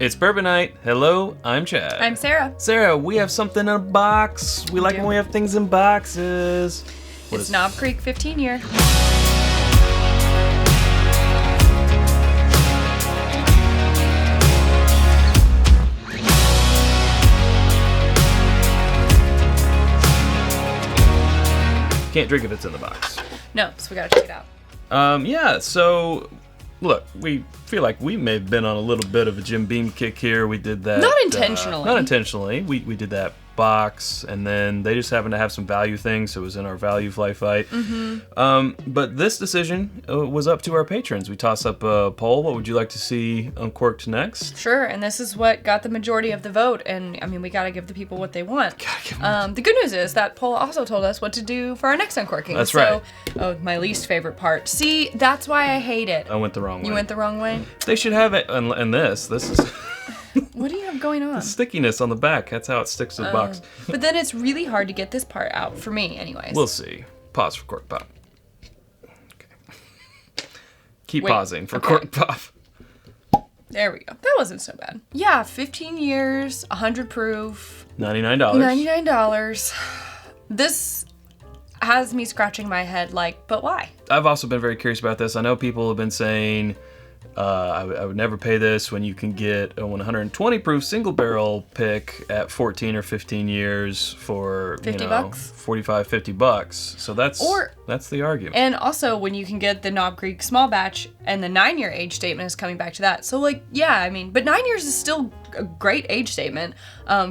It's Bourbon Night. Hello, I'm Chad. I'm Sarah. Sarah, we have something in a box. We like when we have things in boxes. It's Knob Creek 15 year. Can't drink if it's in the box. No, so we gotta check it out. So look, we feel like we may have been on a little bit of a Jim Beam kick here. We did that. Not intentionally. Not intentionally. We did that box, and then they just happened to have some value things, so it was in our value fly fight. But this decision was up to our patrons. We tossed up a poll. What would you like to see uncorked next? Sure, and this is what got the majority of the vote, and I mean, we gotta give the people what they want. The good news is that poll also told us what to do for our next uncorking. That's right. Oh, my least favorite part. See, that's why I hate it. I went the wrong way. You went the wrong way? They should have it, and this is... What do you have going on? The stickiness on the back. That's how it sticks to the box. But then it's really hard to get this part out, for me anyways. We'll see. Pause for cork pop. Okay. Keep pausing for cork pop. There we go. That wasn't so bad. Yeah, 15 years, 100 proof. $99. $99. This has me scratching my head like, but why? I've also been very curious about this. I know people have been saying... I would never pay this when you can get a 120 proof single barrel pick at 14 or 15 years for $50? 45, $50. So that's the argument. And also when you can get the Knob Creek small batch and the 9-year age statement is coming back to that. So like, yeah, I mean, but 9 years is still a great age statement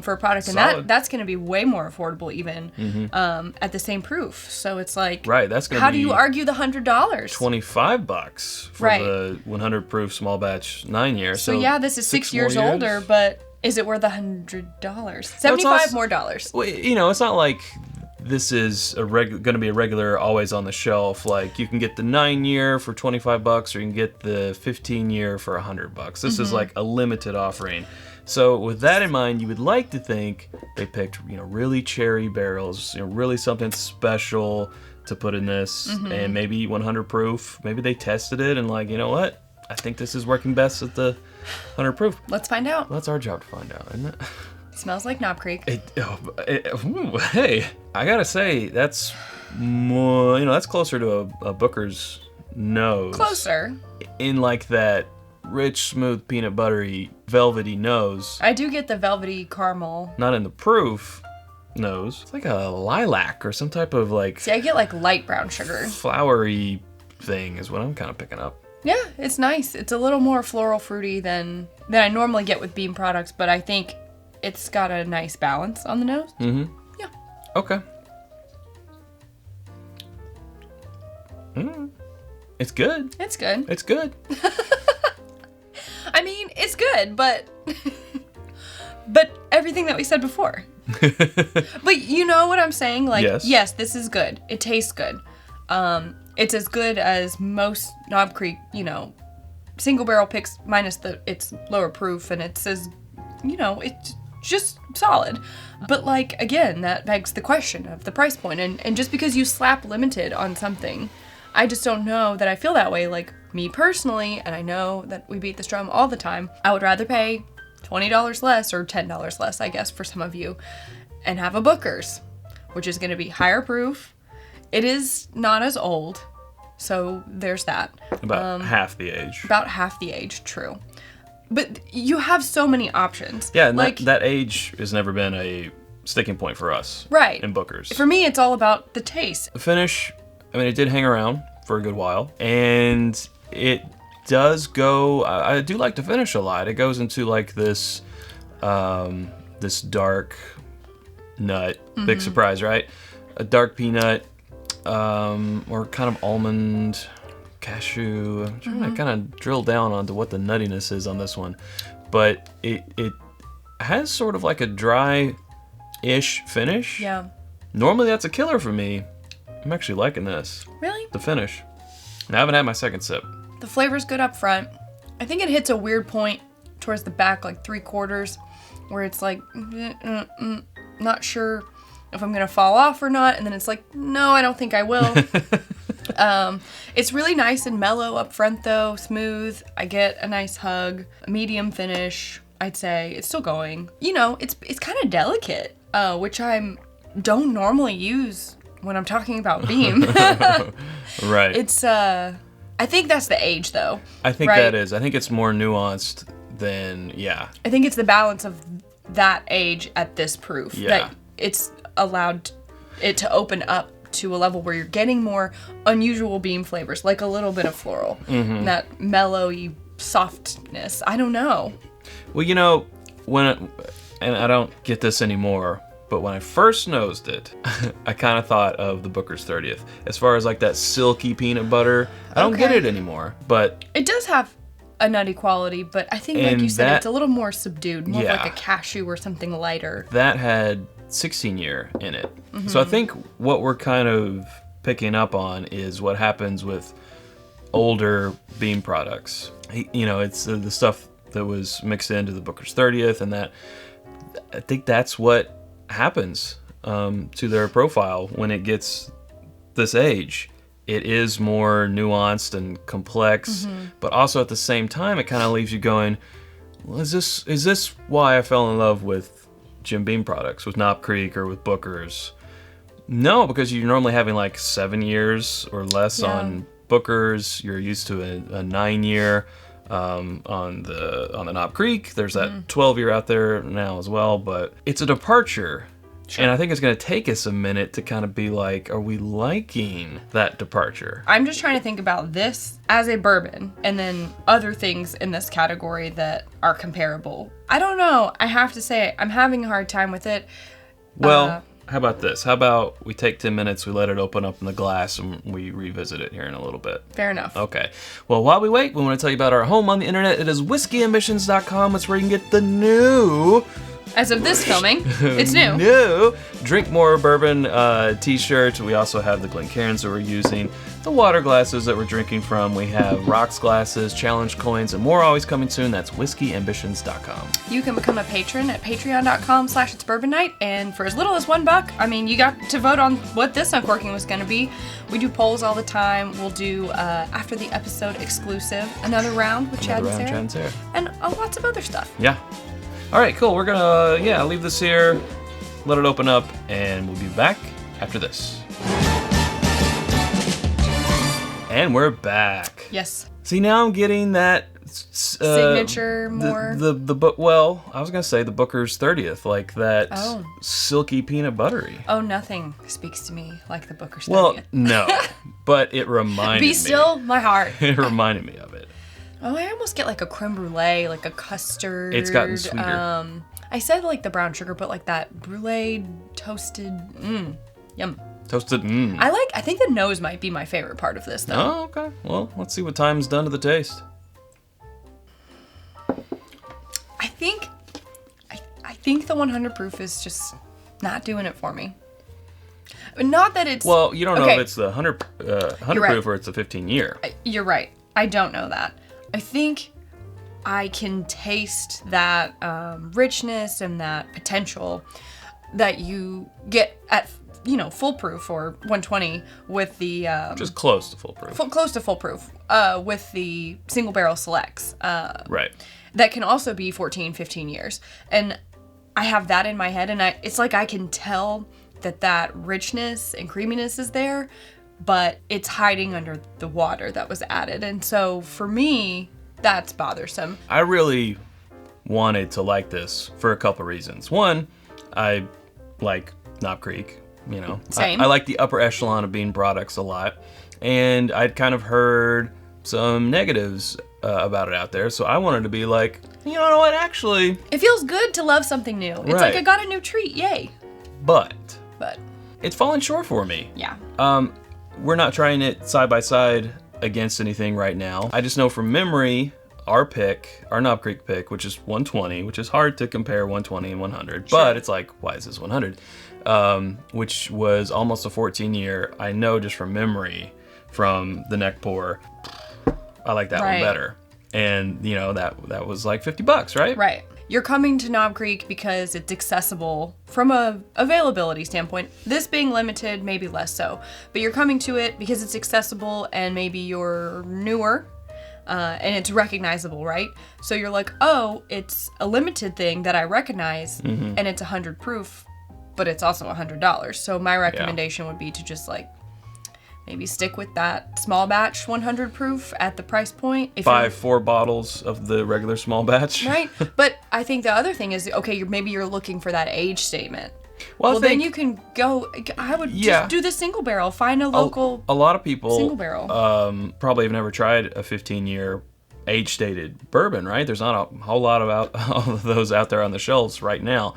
for a product, and that's going to be way more affordable even at the same proof. So it's like, right, that's going to be how do you argue the $100? $25 for the 100 proof small batch 9 years. So yeah, this is 6 years older, but is it worth $100? $75 more dollars. Well, it's not like this is going to be a regular always on the shelf. Like you can get the 9 year for $25, or you can get the 15 year for $100. This is like a limited offering. So with that in mind, you would like to think they picked, really cherry barrels, really something special to put in this, and maybe 100 proof. Maybe they tested it and like, you know what? I think this is working best at the 100 proof. Let's find out. Well, that's our job to find out, isn't it? Smells like Knob Creek. Hey, I gotta say, that's more, that's closer to a Booker's nose. Closer. In like that rich, smooth, peanut buttery, velvety nose. I do get the velvety caramel. Not in the proof nose. It's like a lilac or some type of like... See, I get like light brown sugar. Flowery thing is what I'm kind of picking up. Yeah, it's nice. It's a little more floral fruity than I normally get with Beam products, but I think it's got a nice balance on the nose. Yeah. Okay. It's good. It's good. It's good. I mean, it's good, but everything that we said before. But you know what I'm saying? Like, yes, this is good. It tastes good. It's as good as most Knob Creek, single barrel picks minus it's lower proof, and it's as, it's just solid. But like, again, that begs the question of the price point. And just because you slap limited on something, I just don't know that I feel that way. Like me personally, and I know that we beat this drum all the time, I would rather pay $20 less or $10 less, I guess, for some of you, and have a Booker's, which is going to be higher proof. It is not as old, so there's that. About half the age. About half the age, true. But you have so many options. Yeah, and like, that age has never been a sticking point for us. Right. In Booker's. For me, it's all about the taste. The finish, I mean, it did hang around for a good while, and it does go, I do like the finish a lot. It goes into like this, this dark nut. Big surprise, right? A dark peanut, or kind of almond, cashew. I'm trying to kind of drill down onto what the nuttiness is on this one, but it has sort of like a dry-ish finish. Yeah. Normally that's a killer for me. I'm actually liking this. Really? The finish. And I haven't had my second sip. The flavor's good up front. I think it hits a weird point towards the back, like 3/4, where it's like, not sure if I'm gonna fall off or not, and then it's like, no, I don't think I will. It's really nice and mellow up front though, smooth. I get a nice hug, a medium finish. I'd say. It's still going. You know, it's kind of delicate, which don't normally use when I'm talking about Beam. Right. It's, I think that's the age, though. I think that is. I think it's more nuanced than, I think it's the balance of that age at this proof. Yeah. That it's allowed it to open up to a level where you're getting more unusual Beam flavors, like a little bit of floral. Mm-hmm. That mellowy softness. I don't know. Well, you know, and I don't get this anymore, but when I first nosed it, I kind of thought of the Booker's 30th. As far as like that silky peanut butter, I don't get it anymore, but... It does have a nutty quality, but I think, like you said, it's a little more subdued, more like a cashew or something lighter. That had 16-year in it. Mm-hmm. So I think what we're kind of picking up on is what happens with older Beam products. You know, it's the stuff that was mixed into the Booker's 30th, and that I think that's what happens to their profile when it gets this age. It is more nuanced and complex, but also at the same time, it kind of leaves you going, well, is this why I fell in love with Jim Beam products, with Knob Creek or with Booker's? No, because you're normally having like 7 years or less on Booker's. You're used to a 9-year on the Knob Creek. There's that 12-year out there now as well, but it's a departure. Sure. And I think it's going to take us a minute to kind of be like, are we liking that departure? I'm just trying to think about this as a bourbon and then other things in this category that are comparable. I don't know. I have to say, I'm having a hard time with it. Well, how about this? How about we take 10 minutes, we let it open up in the glass, and we revisit it here in a little bit. Fair enough. Okay. Well, while we wait, we want to tell you about our home on the internet. It is whiskyambitions.com. It's where you can get the new... As of this filming, it's new. New Drink More Bourbon t-shirt. We also have the Glencairns that we're using, the water glasses that we're drinking from. We have rocks glasses, challenge coins, and more always coming soon. That's whiskyambitions.com. You can become a patron at patreon.com/itsbourbonnight, and for as little as $1, I mean, you got to vote on what this uncorking was going to be. We do polls all the time. We'll do, after the episode exclusive, another round with Chad and Sarah. And lots of other stuff. Yeah. All right, cool. We're going to, leave this here, let it open up, and we'll be back after this. And we're back. Yes. See, now I'm getting that... signature more... The book. Well, I was going to say the Booker's 30th, like that silky peanut buttery. Oh, nothing speaks to me like the Booker's 30th. Well, no, but it reminded me. Be still, my heart. It reminded me of it. Oh, I almost get like a creme brulee, like a custard. It's gotten sweeter. I said like the brown sugar, but like that brulee toasted. Yum. Toasted. I think the nose might be my favorite part of this, though. Oh, okay. Well, let's see what time's done to the taste. I think the 100 proof is just not doing it for me. Not that it's... Well, you don't know if it's the 100 proof or it's the 15-year. You're right. I don't know that. I think I can taste that richness and that potential that you get at, full proof or 120 with the... just close to full proof. Close to full proof with the single barrel selects. Right. That can also be 14, 15 years. And I have that in my head, and it's like I can tell that richness and creaminess is there, but it's hiding under the water that was added. And so for me, that's bothersome. I really wanted to like this for a couple reasons. One, I like Knob Creek, Same. I like the upper echelon of Beam products a lot. And I'd kind of heard some negatives about it out there. So I wanted to be like, you know what, actually... It feels good to love something new. It's like I got a new treat, yay. But... It's falling short for me. Yeah. We're not trying it side by side against anything right now. I just know from memory, our Knob Creek pick, which is 120, which is hard to compare 120 and 100, but it's like, why is this 100? Which was almost a 14-year. I know just from memory from the neck pour, I like that one better. And, that was like $50, right? Right. You're coming to Knob Creek because it's accessible from a availability standpoint. This being limited, maybe less so. But you're coming to it because it's accessible and maybe you're newer. and it's recognizable, right? So you're like, oh, it's a limited thing that I recognize, and it's 100 proof, but it's also $100. So my recommendation would be to just like maybe stick with that small batch 100 proof at the price point. Buy 4 bottles of the regular small batch. Right. But I think the other thing is, okay, maybe you're looking for that age statement. Well, then you can go, I would just do the single barrel. Find a local A lot of people single barrel. Probably have never tried a 15-year age-stated bourbon, right? There's not a whole lot of those out there on the shelves right now.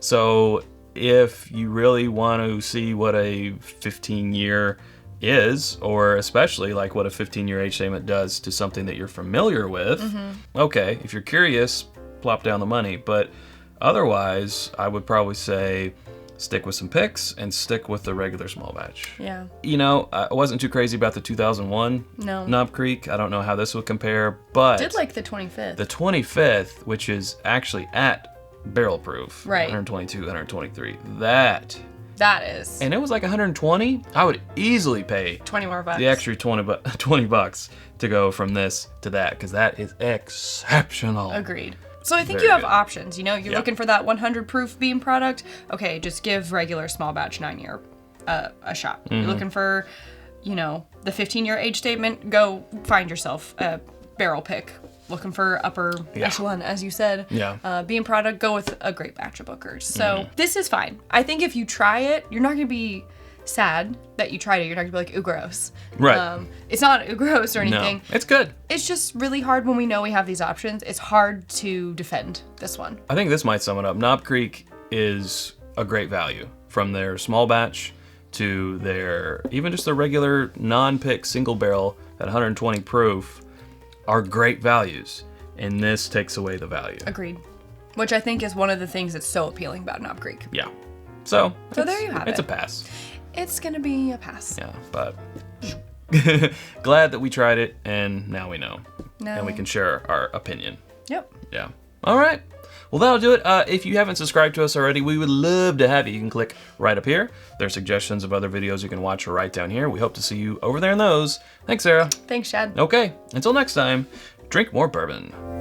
So if you really want to see what a 15-year is, or especially like what a 15-year age statement does to something that you're familiar with, okay, if you're curious, plop down the money. But otherwise, I would probably say stick with some picks and stick with the regular small batch. Yeah. You know, I wasn't too crazy about the 2001 Knob Creek. I don't know how this would compare, but... I did like the 25th. The 25th, which is actually at barrel proof. Right. 122, 123. That is. And it was like 120. I would easily pay 20 more bucks. The extra 20 bucks to go from this to that, because that is exceptional. Agreed. So I think you have options. You know, you're looking for that 100 proof beam product. Okay, just give regular small batch 9-year a shot. You're looking for, you know, the 15-year age statement. Go find yourself a barrel pick. Looking for upper echelon, as you said. Yeah. Beam product, go with a great batch of Bookers. So this is fine. I think if you try it, you're not going to be sad that you tried it. You're not going to be like, ooh, gross. Right. It's not ooh, gross or anything. No, it's good. It's just really hard when we know we have these options. It's hard to defend this one. I think this might sum it up. Knob Creek is a great value, from their small batch to their, even just their regular non-pick single barrel at 120 proof. Are great values, and this takes away the value. Agreed. Which I think is one of the things that's so appealing about Knob Creek. Yeah. So there you have it. It's a pass. It's gonna be a pass. Yeah, but glad that we tried it, and now we know. And we can share our opinion. Yep. Yeah. All right. Well, that'll do it. If you haven't subscribed to us already, we would love to have you. You can click right up here. There are suggestions of other videos you can watch right down here. We hope to see you over there in those. Thanks, Sarah. Thanks, Chad. Okay, until next time, drink more bourbon.